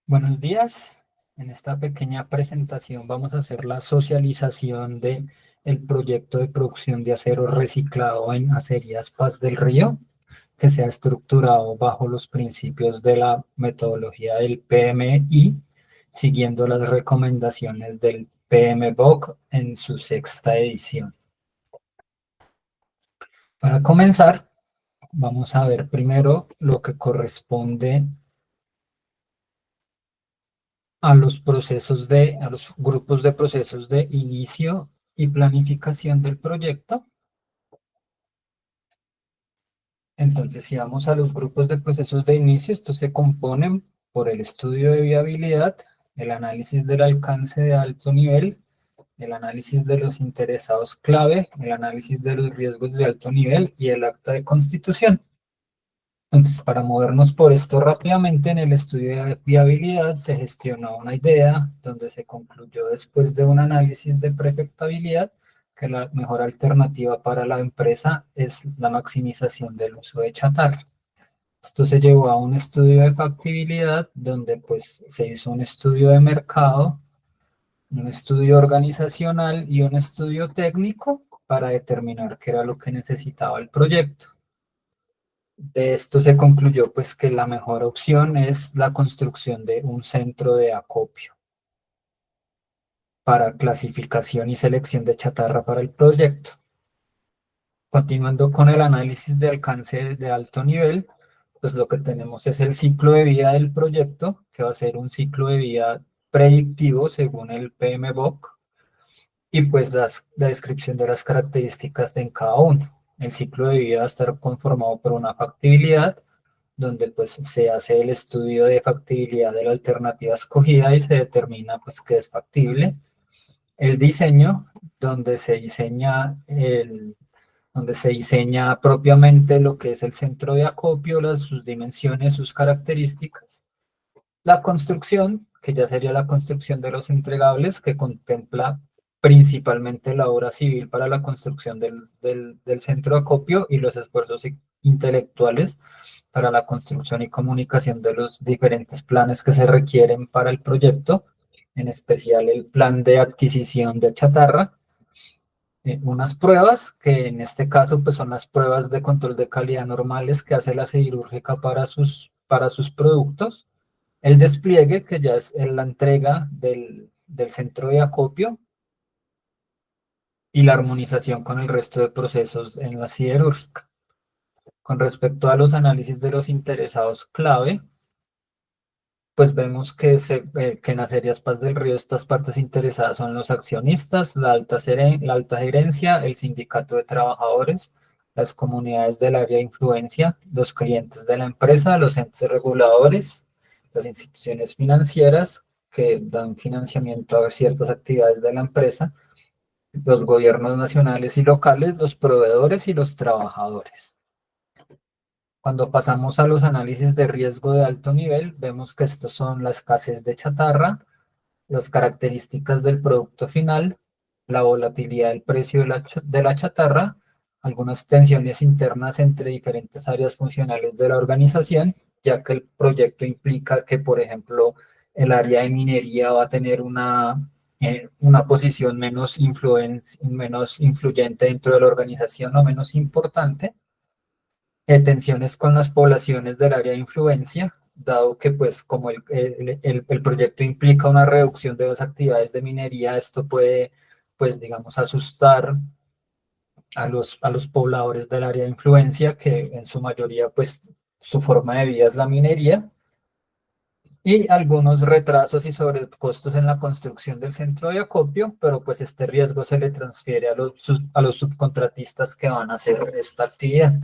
Buenos días. En esta pequeña presentación vamos a hacer la socialización de el proyecto de producción de acero reciclado en Acerías Paz del Río, que se ha estructurado bajo los principios de la metodología del PMI, siguiendo las recomendaciones del PMBOK en su sexta edición. Para comenzar, vamos a ver primero lo que corresponde a los a los grupos de procesos de inicio y planificación del proyecto. Entonces, si vamos a los grupos de procesos de inicio, estos se componen por el estudio de viabilidad, el análisis del alcance de alto nivel, el análisis de los interesados clave, el análisis de los riesgos de alto nivel y el acta de constitución. Entonces, para movernos por esto rápidamente, en el estudio de viabilidad se gestionó una idea donde se concluyó después de un análisis de prefectabilidad que la mejor alternativa para la empresa es la maximización del uso de chatarra. Esto se llevó a un estudio de factibilidad donde pues se hizo un estudio de mercado, un estudio organizacional y un estudio técnico para determinar qué era lo que necesitaba el proyecto. De esto se concluyó pues que la mejor opción es la construcción de un centro de acopio para clasificación y selección de chatarra para el proyecto. Continuando con el análisis de alcance de alto nivel, pues lo que tenemos es el ciclo de vida del proyecto, que va a ser un ciclo de vida predictivo según el PMBOK, y pues la descripción de las características de en cada uno. El ciclo de vida va a estar conformado por una factibilidad, donde pues se hace el estudio de factibilidad de la alternativa escogida y se determina pues que es factible. El diseño, donde se diseña propiamente lo que es el centro de acopio, sus dimensiones, sus características. La construcción, que ya sería la construcción de los entregables, que contempla principalmente la obra civil para la construcción del centro de acopio y los esfuerzos intelectuales para la construcción y comunicación de los diferentes planes que se requieren para el proyecto, en especial el plan de adquisición de chatarra, unas pruebas que en este caso pues son las pruebas de control de calidad normales que hace la siderúrgica para sus productos, el despliegue que ya es la entrega del centro de acopio y la armonización con el resto de procesos en la siderúrgica. Con respecto a los análisis de los interesados clave, pues vemos que en Acerías Paz del Río estas partes interesadas son los accionistas, la alta gerencia, el sindicato de trabajadores, las comunidades del área de influencia, los clientes de la empresa, los entes reguladores, las instituciones financieras que dan financiamiento a ciertas actividades de la empresa, los gobiernos nacionales y locales, los proveedores y los trabajadores. Cuando pasamos a los análisis de riesgo de alto nivel, vemos que estos son la escasez de chatarra, las características del producto final, la volatilidad del precio de la chatarra, algunas tensiones internas entre diferentes áreas funcionales de la organización, ya que el proyecto implica que, por ejemplo, el área de minería va a tener una posición menos influyente dentro de la organización o menos importante, tensiones con las poblaciones del área de influencia, dado que pues como el proyecto implica una reducción de las actividades de minería, esto puede pues digamos asustar a los pobladores del área de influencia, que en su mayoría pues su forma de vida es la minería, y algunos retrasos y sobrecostos en la construcción del centro de acopio, pero pues este riesgo se le transfiere a los subcontratistas que van a hacer esta actividad.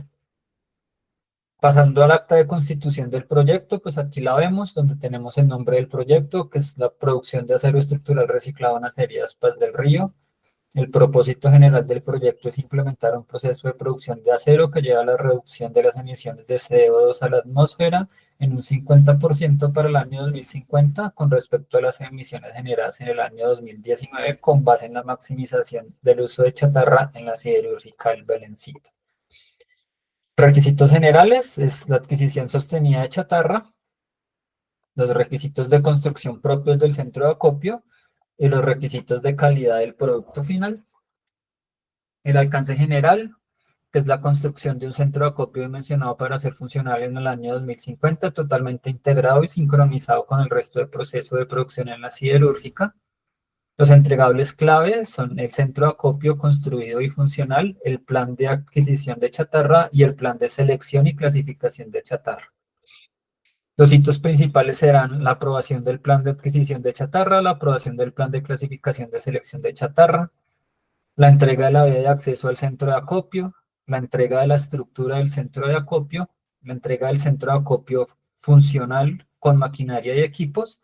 Pasando al acta de constitución del proyecto, pues aquí la vemos, donde tenemos el nombre del proyecto, que es la producción de acero estructural reciclado en Acerías Paz del Río. El propósito general del proyecto es implementar un proceso de producción de acero que lleva a la reducción de las emisiones de CO2 a la atmósfera en un 50% para el año 2050 con respecto a las emisiones generadas en el año 2019 con base en la maximización del uso de chatarra en la siderúrgica del Belencito. Requisitos generales es la adquisición sostenida de chatarra, los requisitos de construcción propios del centro de acopio y los requisitos de calidad del producto final. El alcance general, que es la construcción de un centro de acopio dimensionado para ser funcional en el año 2050, totalmente integrado y sincronizado con el resto del proceso de producción en la siderúrgica. Los entregables clave son el centro de acopio construido y funcional, el plan de adquisición de chatarra y el plan de selección y clasificación de chatarra. Los hitos principales serán la aprobación del plan de adquisición de chatarra, la aprobación del plan de clasificación de selección de chatarra, la entrega de la vía de acceso al centro de acopio, la entrega de la estructura del centro de acopio, la entrega del centro de acopio funcional con maquinaria y equipos,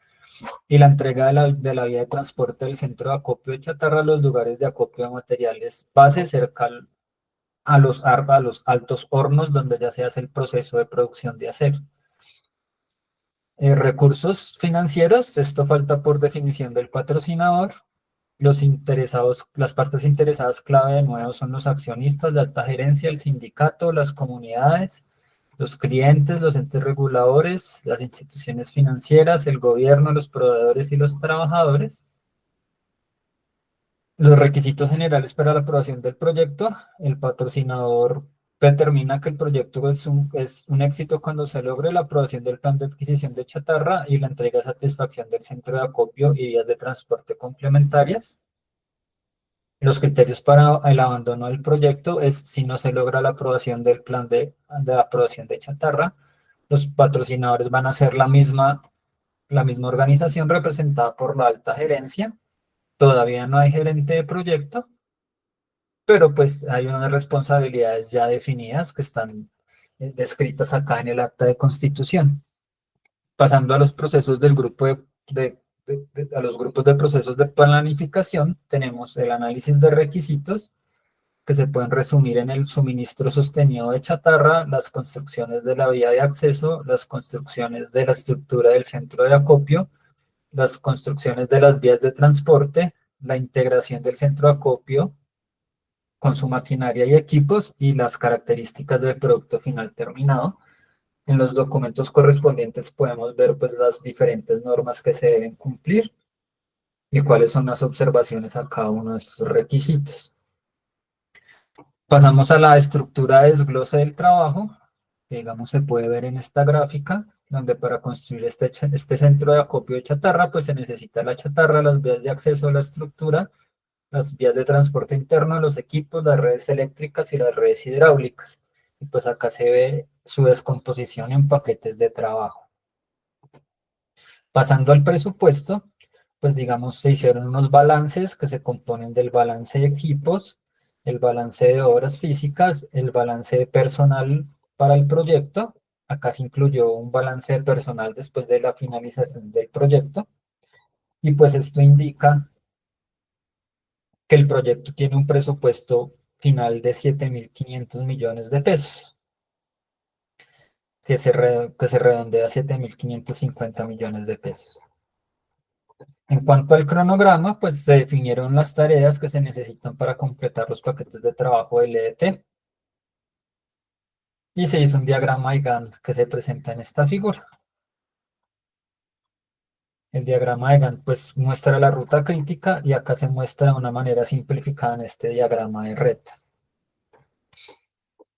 y la entrega de la vía de transporte del centro de acopio de chatarra a los lugares de acopio de materiales base cerca a los altos hornos donde ya se hace el proceso de producción de acero. Recursos financieros, esto falta por definición del patrocinador. Los interesados, las partes interesadas clave de nuevo son los accionistas, la alta gerencia, el sindicato, las comunidades, los clientes, los entes reguladores, las instituciones financieras, el gobierno, los proveedores y los trabajadores. Los requisitos generales para la aprobación del proyecto. El patrocinador determina que el proyecto es un éxito cuando se logre la aprobación del plan de adquisición de chatarra y la entrega de satisfacción del centro de acopio y vías de transporte complementarias. Los criterios para el abandono del proyecto es si no se logra la aprobación del plan de aprobación de chatarra. Los patrocinadores van a ser la misma organización representada por la alta gerencia. Todavía no hay gerente de proyecto, pero pues hay unas responsabilidades ya definidas que están descritas acá en el acta de constitución. Pasando a los procesos del grupo a los grupos de procesos de planificación, tenemos el análisis de requisitos, que se pueden resumir en el suministro sostenido de chatarra, las construcciones de la vía de acceso, las construcciones de la estructura del centro de acopio, las construcciones de las vías de transporte, la integración del centro de acopio con su maquinaria y equipos y las características del producto final terminado. En los documentos correspondientes podemos ver pues las diferentes normas que se deben cumplir y cuáles son las observaciones a cada uno de estos requisitos. Pasamos a la estructura de desglose del trabajo, que digamos se puede ver en esta gráfica, donde para construir este centro de acopio de chatarra, pues se necesita la chatarra, las vías de acceso a la estructura, las vías de transporte interno, los equipos, las redes eléctricas y las redes hidráulicas. Y pues acá se ve su descomposición en paquetes de trabajo. Pasando al presupuesto, pues digamos se hicieron unos balances que se componen del balance de equipos, el balance de obras físicas, el balance de personal para el proyecto. Acá se incluyó un balance de personal después de la finalización del proyecto. Y pues esto indica que el proyecto tiene un presupuesto final de 7.500 millones de pesos, que se redondea a 7.550 millones de pesos. En cuanto al cronograma, pues se definieron las tareas que se necesitan para completar los paquetes de trabajo del EDT. Y se hizo un diagrama de Gantt que se presenta en esta figura. El diagrama de Gantt pues muestra la ruta crítica y acá se muestra de una manera simplificada en este diagrama de red.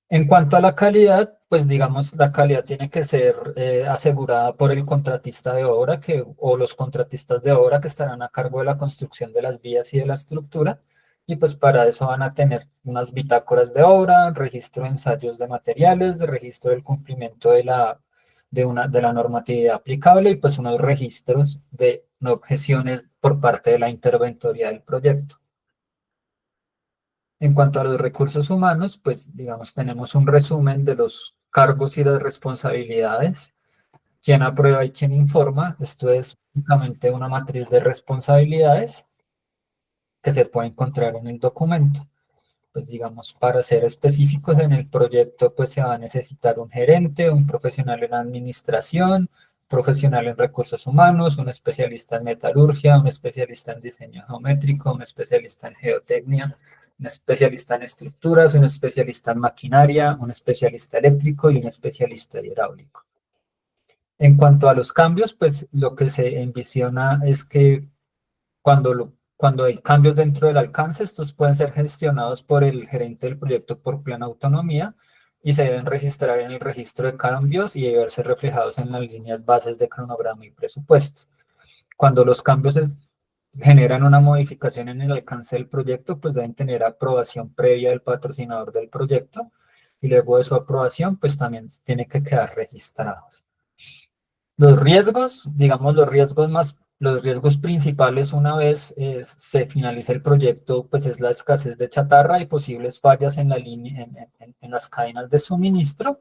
En cuanto a la calidad, pues digamos la calidad tiene que ser asegurada por el contratista de obra o los contratistas de obra que estarán a cargo de la construcción de las vías y de la estructura. Y pues para eso van a tener unas bitácoras de obra, registro de ensayos de materiales, registro del cumplimiento de la normatividad aplicable y pues unos registros de no objeciones por parte de la interventoría del proyecto. En cuanto a los recursos humanos, pues digamos tenemos un resumen de los cargos y las responsabilidades, quién aprueba y quién informa. Esto es únicamente una matriz de responsabilidades que se puede encontrar en el documento. Pues digamos, para ser específicos en el proyecto, pues se va a necesitar un gerente, un profesional en administración, profesional en recursos humanos, un especialista en metalurgia, un especialista en diseño geométrico, un especialista en geotecnia, un especialista en estructuras, un especialista en maquinaria, un especialista eléctrico y un especialista hidráulico. En cuanto a los cambios, pues lo que se envisiona es que cuando hay cambios dentro del alcance, estos pueden ser gestionados por el gerente del proyecto por plena autonomía y se deben registrar en el registro de cambios y verse reflejados en las líneas bases de cronograma y presupuesto. Cuando los cambios generan una modificación en el alcance del proyecto, pues deben tener aprobación previa del patrocinador del proyecto y luego de su aprobación, pues también tiene que quedar registrados. Los riesgos, digamos, los riesgos principales una vez se finaliza el proyecto, pues es la escasez de chatarra y posibles fallas en la línea, en las cadenas de suministro,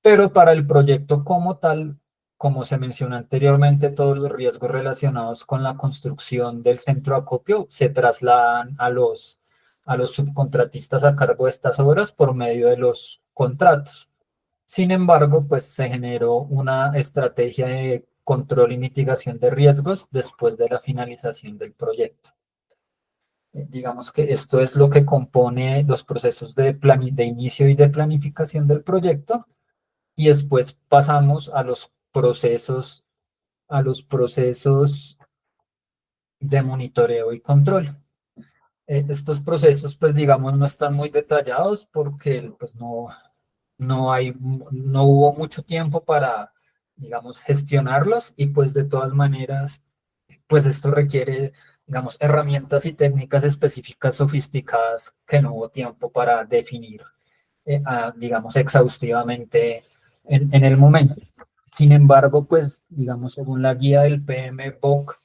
pero para el proyecto como tal, como se mencionó anteriormente, todos los riesgos relacionados con la construcción del centro de acopio se trasladan a los subcontratistas a cargo de estas obras por medio de los contratos. Sin embargo, pues se generó una estrategia de control y mitigación de riesgos después de la finalización del proyecto. Digamos que esto es lo que compone los procesos de inicio y de planificación del proyecto y después pasamos a los procesos de monitoreo y control. Estos procesos, pues digamos, no están muy detallados porque pues no hubo mucho tiempo para, digamos, gestionarlos y pues de todas maneras, pues esto requiere, digamos, herramientas y técnicas específicas sofisticadas que no hubo tiempo para definir, digamos, exhaustivamente en el momento. Sin embargo, pues, digamos, según la guía del PMBOK,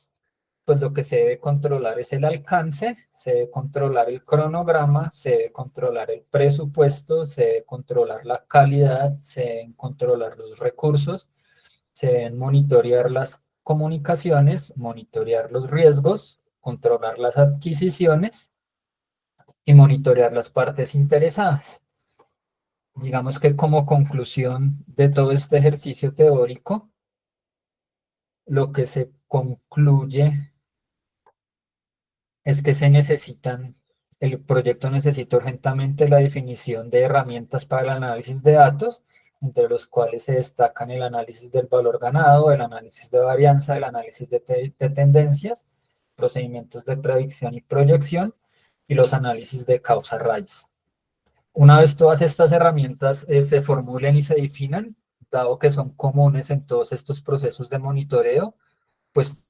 pues lo que se debe controlar es el alcance, se debe controlar el cronograma, se debe controlar el presupuesto, se debe controlar la calidad, se deben controlar los recursos, se deben monitorear las comunicaciones, monitorear los riesgos, controlar las adquisiciones y monitorear las partes interesadas. Digamos que como conclusión de todo este ejercicio teórico, lo que se concluye es que el proyecto necesita urgentemente la definición de herramientas para el análisis de datos, entre los cuales se destacan el análisis del valor ganado, el análisis de varianza, el análisis de tendencias, procedimientos de predicción y proyección y los análisis de causa raíz. Una vez todas estas herramientas se formulen y se definan, dado que son comunes en todos estos procesos de monitoreo, pues